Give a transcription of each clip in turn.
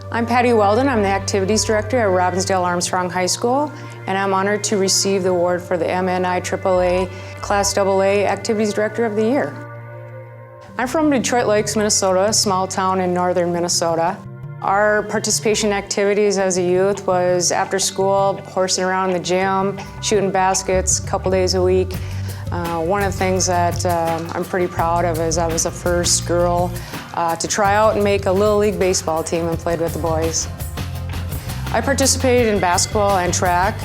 I'm Patti Weldon. I'm the Activities Director at Robbinsdale Armstrong High School, and I'm honored to receive the award for the MnIAAA Class AA Activities Director of the Year. I'm from Detroit Lakes, Minnesota, a small town in northern Minnesota. Our participation activities as a youth was after school, horsing around in the gym, shooting baskets a couple days a week. One of the things that I'm pretty proud of is I was the first girl to try out and make a Little League baseball team and played with the boys. I participated in basketball and track,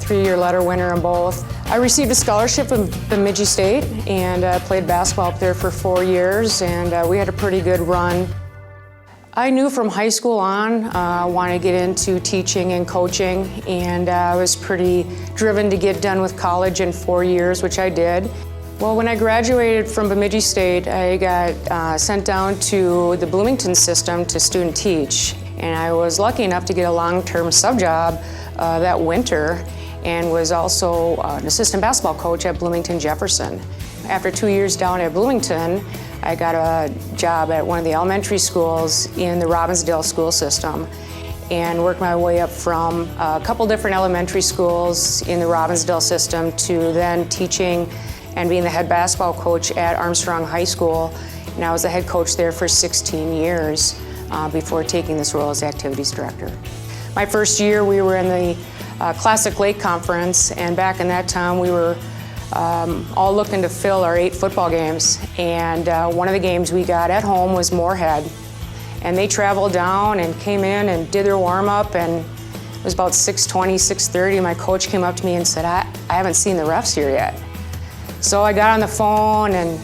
3-year letter winner in both. I received a scholarship from Bemidji State and played basketball up there for 4 years, and we had a pretty good run. I knew from high school on I wanted to get into teaching and coaching, and I was pretty driven to get done with college in 4 years, which I did. Well, when I graduated from Bemidji State, I got sent down to the Bloomington system to student teach, and I was lucky enough to get a long-term sub job that winter and was also an assistant basketball coach at Bloomington Jefferson. After 2 years down at Bloomington, I got a job at one of the elementary schools in the Robbinsdale school system and worked my way up from a couple different elementary schools in the Robbinsdale system to then teaching and being the head basketball coach at Armstrong High School. And I was the head coach there for 16 years before taking this role as activities director. My first year we were in the Classic Lake Conference, and back in that time we were all looking to fill our 8 football games, and one of the games we got at home was Moorhead, and they traveled down and came in and did their warm-up, and it was about 6:20, 6:30. My coach came up to me and said, I haven't seen the refs here yet. So I got on the phone, and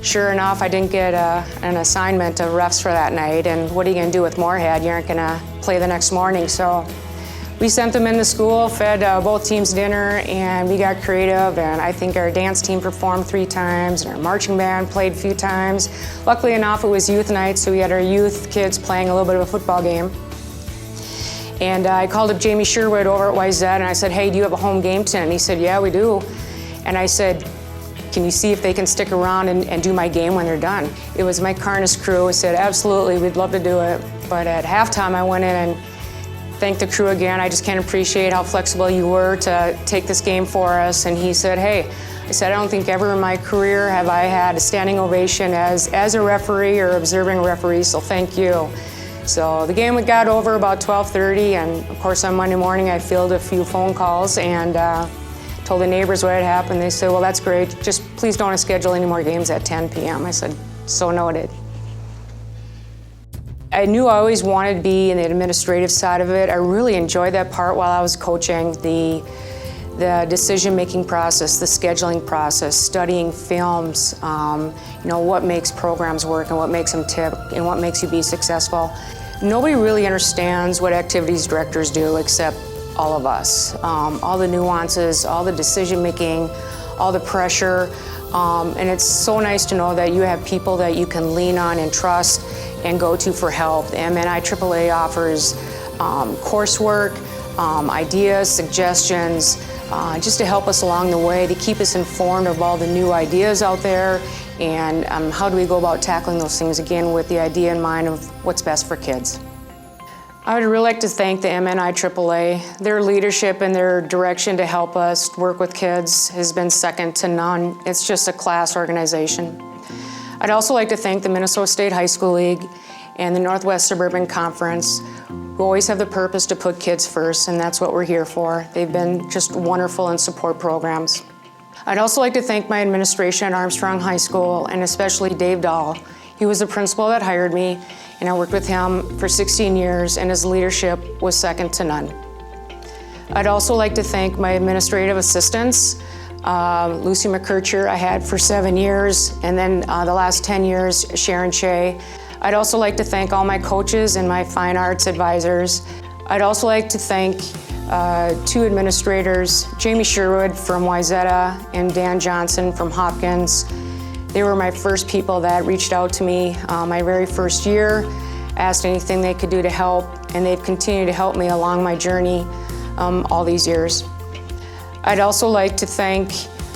sure enough, I didn't get an assignment of refs for that night, and what are you going to do with Moorhead? You aren't going to play the next morning. So we sent them into school, fed both teams dinner, and we got creative, and I think our dance team performed 3 times, and our marching band played a few times. Luckily enough, it was youth night, so we had our youth kids playing a little bit of a football game. And I called up Jamie Sherwood over at YZ, and I said, hey, do you have a home game tonight? And he said, yeah, we do. And I said, can you see if they can stick around and do my game when they're done? It was Mike Carney's crew. I said, absolutely, we'd love to do it. But at halftime, I went in and thanked the crew again. I just can't appreciate how flexible you were to take this game for us. And he said, hey, I said, I don't think ever in my career have I had a standing ovation as a referee or observing referee, so thank you. So the game got over about 12:30, and of course on Monday morning I fielded a few phone calls and told the neighbors what had happened. They said, well, that's great, just please don't schedule any more games at 10 p.m. I said, so noted. I knew I always wanted to be in the administrative side of it. I really enjoyed that part while I was coaching, the decision-making process, the scheduling process, studying films, what makes programs work and what makes them tip and what makes you be successful. Nobody really understands what activities directors do except all of us. All the nuances, all the decision-making, all the pressure, and it's so nice to know that you have people that you can lean on and trust and go to for help. The MnIAAA offers coursework, ideas, suggestions, just to help us along the way, to keep us informed of all the new ideas out there, and how do we go about tackling those things, again, with the idea in mind of what's best for kids. I would really like to thank the MnIAAA. Their leadership and their direction to help us work with kids has been second to none. It's just a class organization. I'd also like to thank the Minnesota State High School League and the Northwest Suburban Conference, who always have the purpose to put kids first, and that's what we're here for. They've been just wonderful in support programs. I'd also like to thank my administration at Armstrong High School, and especially Dave Dahl. He was the principal that hired me, and I worked with him for 16 years, and his leadership was second to none. I'd also like to thank my administrative assistants, Lucy McKercher I had for 7 years, and then the last 10 years, Sharon Shea. I'd also like to thank all my coaches and my fine arts advisors. I'd also like to thank 2 administrators, Jamie Sherwood from Wyzetta and Dan Johnson from Hopkins. They were my first people that reached out to me my very first year, asked anything they could do to help, and they've continued to help me along my journey all these years. I'd also like to thank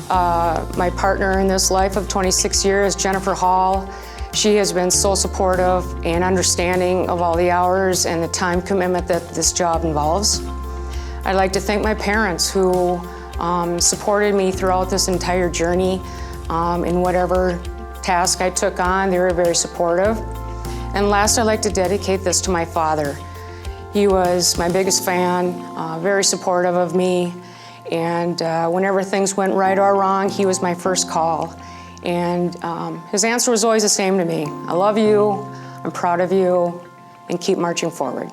my partner in this life of 26 years, Jennifer Hall. She has been so supportive and understanding of all the hours and the time commitment that this job involves. I'd like to thank my parents who supported me throughout this entire journey in whatever task I took on. They were very supportive. And last, I'd like to dedicate this to my father. He was my biggest fan, very supportive of me, and whenever things went right or wrong, he was my first call. And his answer was always the same to me: I love you, I'm proud of you, and keep marching forward.